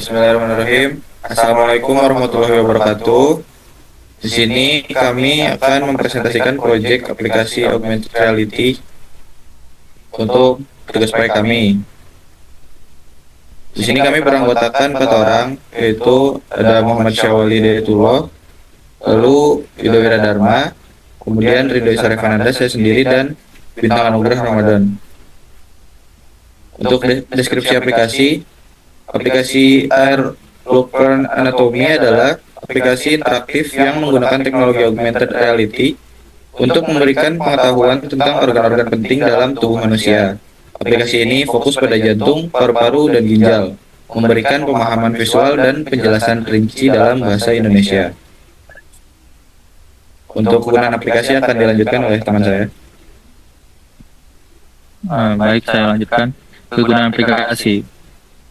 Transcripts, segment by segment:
Bismillahirrahmanirrahim. Assalamualaikum warahmatullahi wabarakatuh. Di sini kami akan mempresentasikan proyek aplikasi augmented reality untuk tugas proyek kami. Di sini kami beranggotakan 4 orang, yaitu ada Muhammad Syawali Hidayatullah, lalu Yuda Wiradharma, kemudian Ridho Isarifananda, saya sendiri, dan Bintang Anugrah Ramadan. Untuk deskripsi aplikasi Airlook Learn Anatomy adalah aplikasi interaktif yang menggunakan teknologi augmented reality untuk memberikan pengetahuan tentang organ-organ penting dalam tubuh manusia. Aplikasi ini fokus pada jantung, paru-paru, dan ginjal, memberikan pemahaman visual dan penjelasan rinci dalam bahasa Indonesia. Untuk penggunaan aplikasi akan dilanjutkan oleh teman saya. Baik, saya lanjutkan. Kegunaan aplikasi.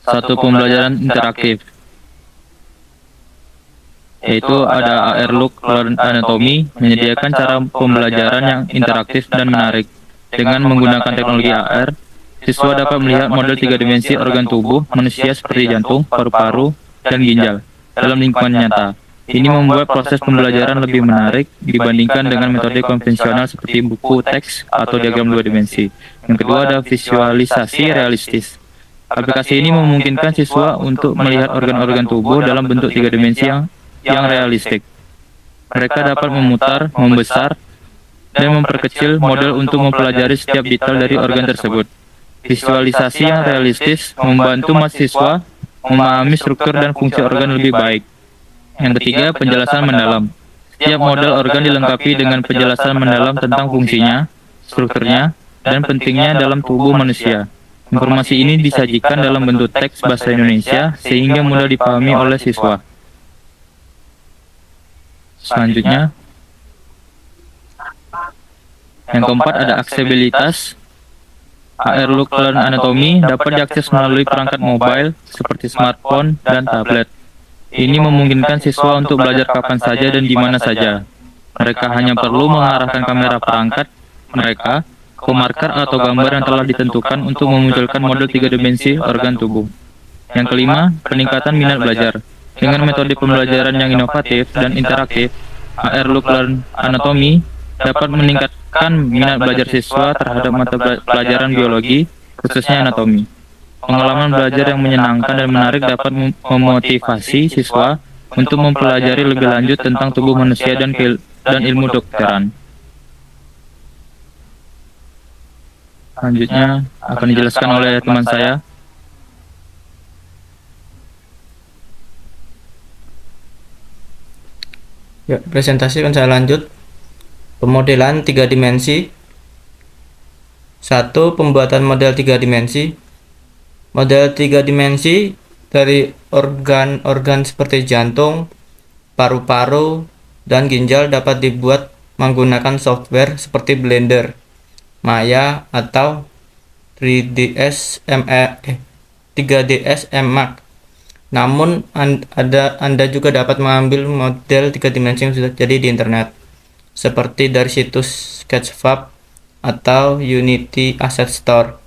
Satu, pembelajaran interaktif, yaitu ada Airlook Learn Anatomy, menyediakan cara pembelajaran yang interaktif dan menarik. Dengan menggunakan teknologi AR, siswa dapat melihat model 3 dimensi organ tubuh manusia seperti jantung, paru-paru, dan ginjal dalam lingkungan nyata. Ini membuat proses pembelajaran lebih menarik dibandingkan dengan metode konvensional seperti buku, teks, atau diagram 2 dimensi. Yang kedua ada visualisasi realistis. Aplikasi ini memungkinkan siswa untuk melihat organ-organ tubuh dalam bentuk 3 dimensi yang realistik. Mereka dapat memutar, membesar, dan memperkecil model untuk mempelajari setiap detail dari organ tersebut. Visualisasi yang realistis membantu mahasiswa memahami struktur dan fungsi organ lebih baik. Yang ketiga, penjelasan mendalam. Setiap model organ dilengkapi dengan penjelasan mendalam tentang fungsinya, strukturnya, dan pentingnya dalam tubuh manusia. Informasi ini disajikan dalam bentuk teks bahasa Indonesia sehingga mudah dipahami oleh siswa. Selanjutnya, yang keempat ada aksesibilitas. Airlook Learn Anatomy dapat diakses melalui perangkat mobile seperti smartphone dan tablet. Ini memungkinkan siswa untuk belajar kapan saja dan di mana saja. Mereka hanya perlu mengarahkan kamera perangkat mereka ke marker atau gambar yang telah ditentukan untuk memunculkan model 3 dimensi organ tubuh. Yang kelima, peningkatan minat belajar. Dengan metode pembelajaran yang inovatif dan interaktif, Airlook Learn Anatomy dapat meningkatkan minat belajar siswa terhadap mata pelajaran biologi, khususnya anatomi. Pengalaman belajar yang menyenangkan dan menarik dapat memotivasi siswa untuk mempelajari lebih lanjut tentang tubuh manusia dan ilmu kedokteran. Selanjutnya akan dijelaskan oleh teman saya. Ya, presentasi akan saya lanjut. Pemodelan 3 dimensi. 1. Pembuatan model 3 dimensi. Model 3 dimensi dari organ-organ seperti jantung, paru-paru, dan ginjal dapat dibuat menggunakan software seperti Blender, Maya, atau 3ds Max. Namun Anda juga dapat mengambil model 3 dimensi yang sudah jadi di internet, seperti dari situs Sketchfab atau Unity Asset Store.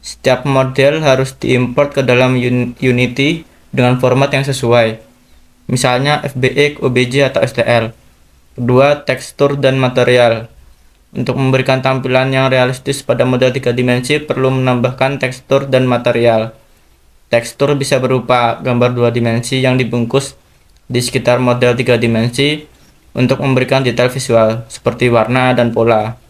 Setiap model harus diimport ke dalam Unity dengan format yang sesuai, misalnya FBX, OBJ, atau STL. Kedua, tekstur dan material. Untuk memberikan tampilan yang realistis pada model 3 dimensi perlu menambahkan tekstur dan material. Tekstur bisa berupa gambar 2 dimensi yang dibungkus di sekitar model 3 dimensi untuk memberikan detail visual seperti warna dan pola.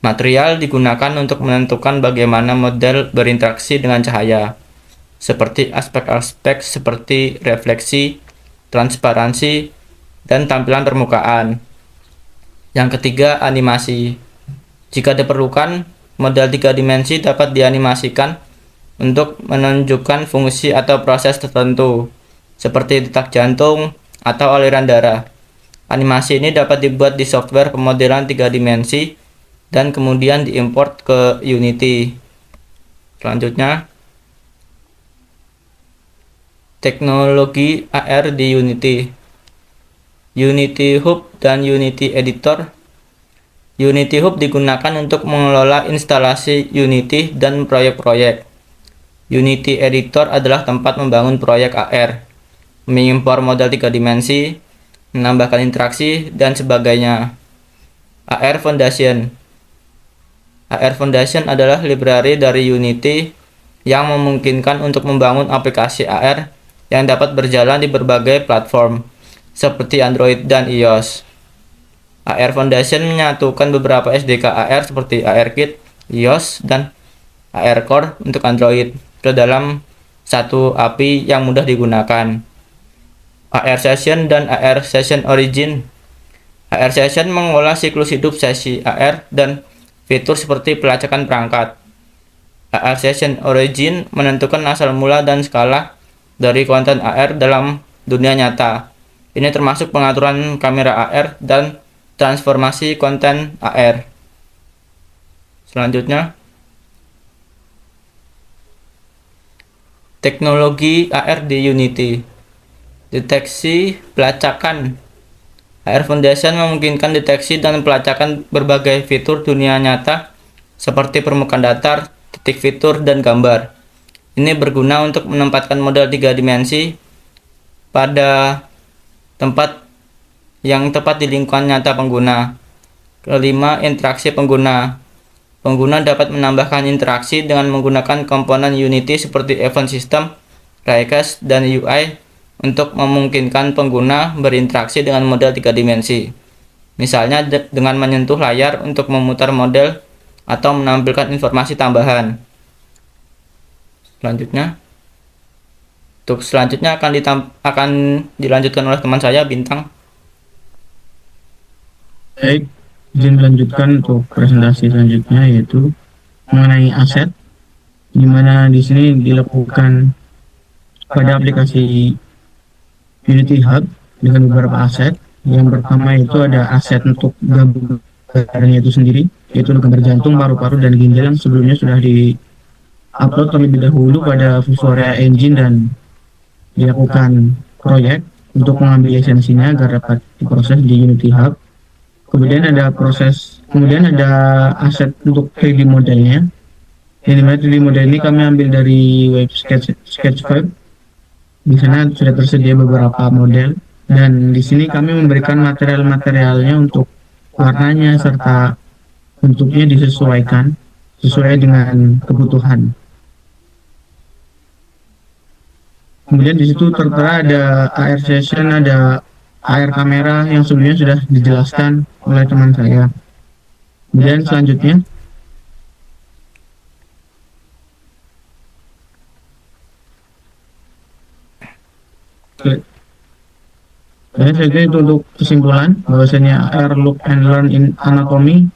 Material digunakan untuk menentukan bagaimana model berinteraksi dengan cahaya, seperti aspek-aspek seperti refleksi, transparansi, dan tampilan permukaan. Yang ketiga, animasi. Jika diperlukan, model 3 dimensi dapat dianimasikan untuk menunjukkan fungsi atau proses tertentu, seperti detak jantung atau aliran darah. Animasi ini dapat dibuat di software pemodelan 3 dimensi dan kemudian diimport ke Unity. Selanjutnya, teknologi AR di Unity. Unity Hub dan Unity Editor. Unity Hub digunakan untuk mengelola instalasi Unity dan proyek-proyek. Unity Editor adalah tempat membangun proyek AR, mengimpor model 3 dimensi, menambahkan interaksi, dan sebagainya. AR Foundation. AR Foundation adalah library dari Unity yang memungkinkan untuk membangun aplikasi AR yang dapat berjalan di berbagai platform, seperti Android dan iOS. AR Foundation menyatukan beberapa SDK AR seperti ARKit, iOS, dan AR Core untuk Android ke dalam satu API yang mudah digunakan. AR Session dan AR Session Origin. AR Session mengolah siklus hidup sesi AR dan fitur seperti pelacakan perangkat. AR Session Origin menentukan asal mula dan skala dari konten AR dalam dunia nyata. Ini termasuk pengaturan kamera AR dan transformasi konten AR. Selanjutnya, teknologi AR di Unity. Deteksi pelacakan. AR Foundation memungkinkan deteksi dan pelacakan berbagai fitur dunia nyata seperti permukaan datar, titik fitur, dan gambar. Ini berguna untuk menempatkan model 3 dimensi pada tempat yang tepat di lingkungan nyata pengguna. Kelima, interaksi pengguna. Pengguna dapat menambahkan interaksi dengan menggunakan komponen Unity seperti event system, diecast, dan UI untuk memungkinkan pengguna berinteraksi dengan model 3 dimensi. Misalnya dengan menyentuh layar untuk memutar model atau menampilkan informasi tambahan. Selanjutnya akan dilanjutkan oleh teman saya, Bintang. Baik, izin melanjutkan untuk presentasi selanjutnya, yaitu mengenai aset, di mana di sini dilakukan pada aplikasi Unity Hub dengan beberapa aset. Yang pertama itu ada aset untuk gambarnya itu sendiri, yaitu gambar jantung, paru-paru, dan ginjal yang sebelumnya sudah di-upload terlebih dahulu pada Vuforia Engine dan dilakukan proyek untuk mengambil lisensinya agar dapat diproses di Unity Hub. Kemudian ada aset untuk 3D modelnya. Yang dimana 3D model ini kami ambil dari web Sketchfab. Di sana sudah tersedia beberapa model, dan di sini kami memberikan material-materialnya untuk warnanya serta bentuknya disesuaikan sesuai dengan kebutuhan. Kemudian di situ tertera ada AR Session, ada AR kamera yang sebelumnya sudah dijelaskan oleh teman saya. Kemudian selanjutnya, itu untuk kesimpulan bahwasanya AR Look and Learn in Anatomy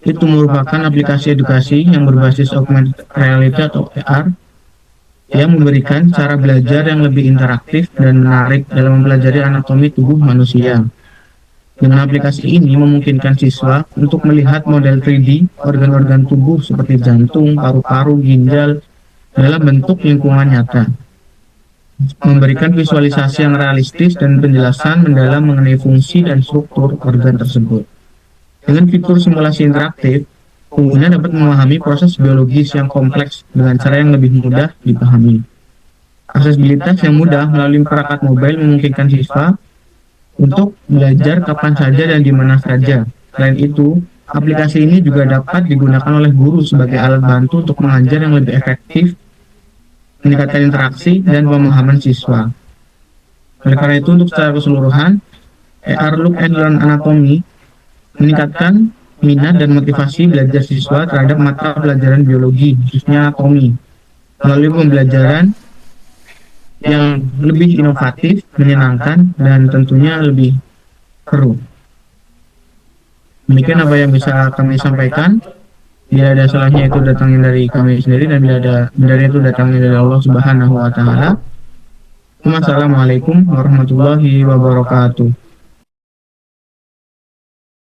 itu merupakan aplikasi edukasi yang berbasis augmented reality atau AR yang memberikan cara belajar yang lebih interaktif dan menarik dalam mempelajari anatomi tubuh manusia. Dengan aplikasi ini memungkinkan siswa untuk melihat model 3D organ-organ tubuh seperti jantung, paru-paru, ginjal dalam bentuk lingkungan nyata, memberikan visualisasi yang realistis dan penjelasan mendalam mengenai fungsi dan struktur organ tersebut. Dengan fitur simulasi interaktif, pengguna dapat memahami proses biologis yang kompleks dengan cara yang lebih mudah dipahami. Aksesibilitas yang mudah melalui perangkat mobile memungkinkan siswa untuk belajar kapan saja dan di mana saja. Selain itu, aplikasi ini juga dapat digunakan oleh guru sebagai alat bantu untuk mengajar yang lebih efektif, meningkatkan interaksi dan pemahaman siswa. Oleh karena itu, untuk secara keseluruhan, AR Look and Learn Anatomy meningkatkan minat dan motivasi belajar siswa terhadap mata pelajaran biologi, khususnya anatomi, melalui pembelajaran yang lebih inovatif, menyenangkan, dan tentunya lebih seru. Demikian apa yang bisa kami sampaikan. Bila ada salahnya itu datangnya dari kami sendiri, dan bila ada benarnya itu datangnya dari Allah Subhanahu wa Ta'ala. Wassalamualaikum warahmatullahi wabarakatuh.